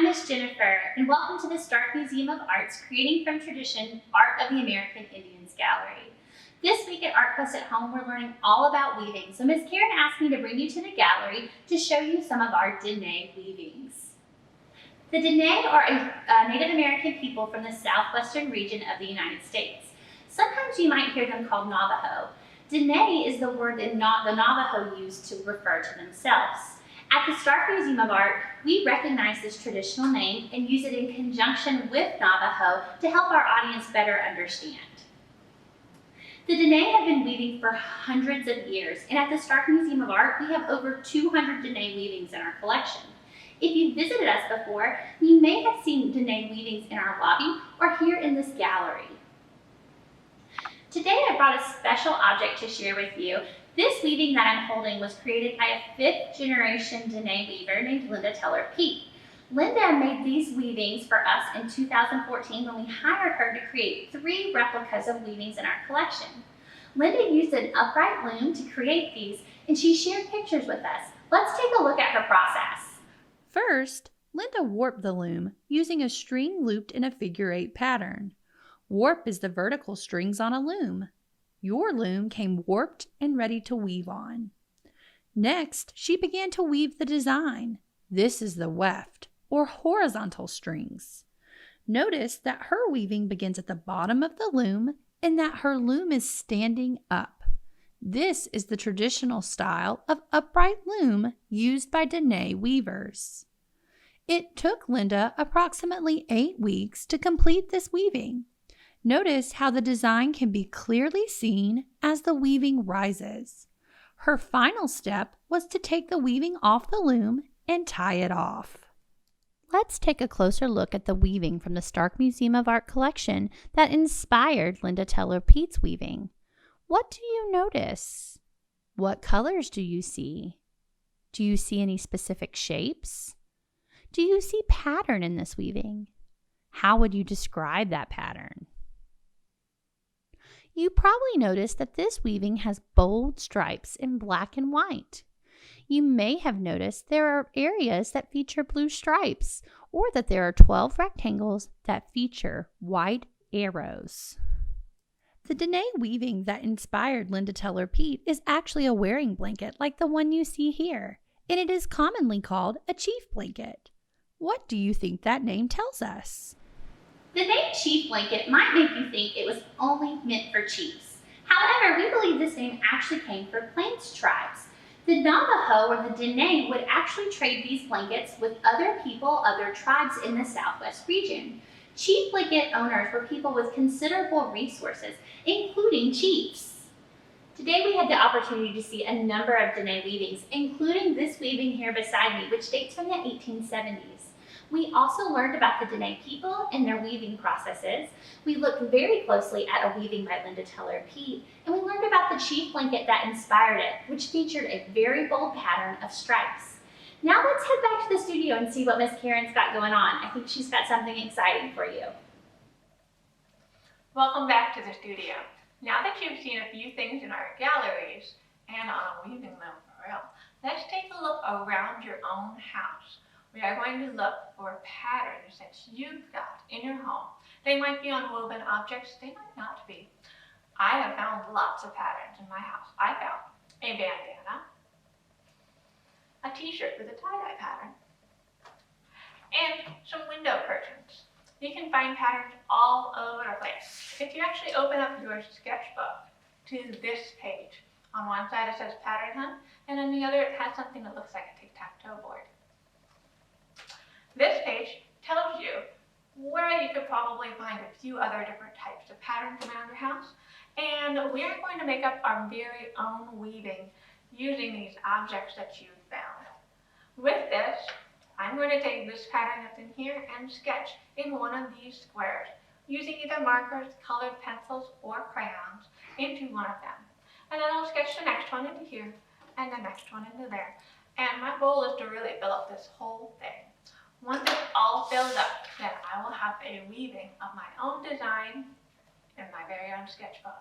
Miss Jennifer, and welcome to the Stark Museum of Art's Creating from Tradition Art of the American Indians Gallery. This week at Art Quest at Home, we're learning all about weaving. So Miss Karen asked me to bring you to the gallery to show you some of our Dene weavings. The Dene are a Native American people from the southwestern region of the United States. Sometimes you might hear them called Navajo. Dene is the word that the Navajo used to refer to themselves. At the Stark Museum of Art, we recognize this traditional name and use it in conjunction with Navajo to help our audience better understand. The Dene have been weaving for hundreds of years, and at the Stark Museum of Art, we have over 200 Dene weavings in our collection. If you've visited us before, you may have seen Dene weavings in our lobby or here in this gallery. Today, I brought a special object to share with you. This weaving that I'm holding was created by a fifth-generation Dene weaver named Linda Teller Peet. Linda made these weavings for us in 2014 when we hired her to create 3 replicas of weavings in our collection. Linda used an upright loom to create these, and she shared pictures with us. Let's take a look at her process. First, Linda warped the loom using a string looped in a figure-8 pattern. Warp is the vertical strings on a loom. Your loom came warped and ready to weave on. Next, she began to weave the design. This is the weft, or horizontal strings. Notice that her weaving begins at the bottom of the loom and that her loom is standing up. This is the traditional style of upright loom used by Dene weavers. It took Linda approximately 8 weeks to complete this weaving. Notice how the design can be clearly seen as the weaving rises. Her final step was to take the weaving off the loom and tie it off. Let's take a closer look at the weaving from the Stark Museum of Art collection that inspired Linda Teller Peet's weaving. What do you notice? What colors do you see? Do you see any specific shapes? Do you see pattern in this weaving? How would you describe that pattern? You probably noticed that this weaving has bold stripes in black and white. You may have noticed there are areas that feature blue stripes, or that there are 12 rectangles that feature white arrows. The Dene weaving that inspired Linda Teller Peet is actually a wearing blanket like the one you see here, and it is commonly called a chief blanket. What do you think that name tells us? The name Chief Blanket might make you think it was only meant for chiefs. However, we believe this name actually came from Plains tribes. The Navajo or the Dene would actually trade these blankets with other people, other tribes in the Southwest region. Chief blanket owners were people with considerable resources, including chiefs. Today we had the opportunity to see a number of Dene weavings, including this weaving here beside me, which dates from the 1870s. We also learned about the Dene people and their weaving processes. We looked very closely at a weaving by Linda Teller Peet, and we learned about the chief blanket that inspired it, which featured a very bold pattern of stripes. Now let's head back to the studio and see what Miss Karen's got going on. I think she's got something exciting for you. Welcome back to the studio. Now that you've seen a few things in our galleries and on a weaving loom for real, let's take a look around your own house. We are going to look for patterns that you've got in your home. They might be on woven objects, they might not be. I have found lots of patterns in my house. I found a bandana, a t-shirt with a tie-dye pattern, and some window curtains. You can find patterns all over the place. If you actually open up your sketchbook to this page, on one side it says pattern hunt, and on the other it has something that looks like a tic-tac-toe board. This page tells you where you could probably find a few other different types of patterns around your house, and we are going to make up our very own weaving using these objects that you've found. With this, I'm going to take this pattern that's in here and sketch in one of these squares, using either markers, colored pencils, or crayons into one of them. And then I'll sketch the next one into here, and the next one into there. And my goal is to really fill up this whole thing. Once it's all filled up, then I will have a weaving of my own design in my very own sketchbook.